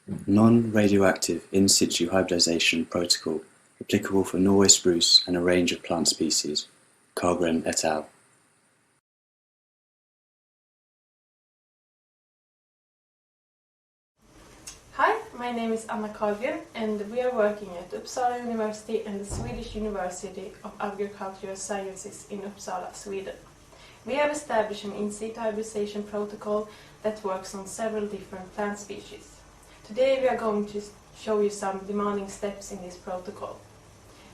Non-radioactive in situ hybridization protocol applicable for Norway spruce and a range of plant species. Karlgren et al. Hi, my name is Anna Karlgren and we are working at Uppsala University and the Swedish University of Agricultural Sciences in Uppsala, Sweden. We have established an in situ hybridization protocol that works on several different plant species. Today we are going to show you some demanding steps in this protocol.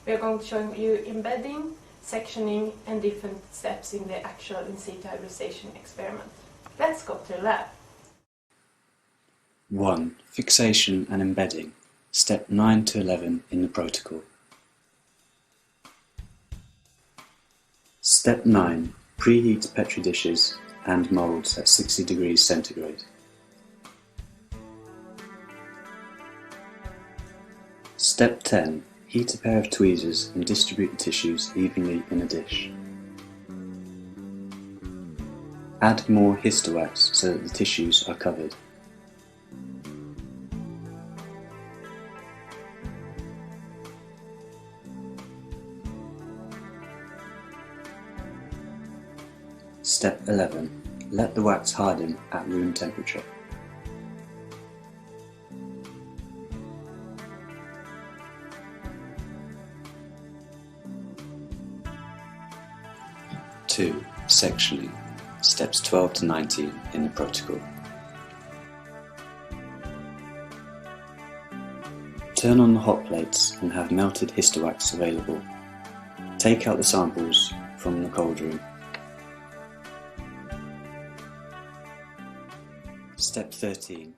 We are going to show you embedding, sectioning and different steps in the actual in situ hybridization experiment. Let's go to the lab. 1. Fixation and embedding. Step 9 to 11 in the protocol. Step 9. Preheat petri dishes and moulds at 60 degrees centigrade. Step 10. Heat a pair of tweezers and distribute the tissues evenly in a dish. Add more histowax so that the tissues are covered. Step 11. Let the wax harden at room temperature. Two. Sectioning. Steps 12 to 19 in the protocol. Turn on the hot plates and have melted histowax available. Take out the samples from the cold room. Step 13.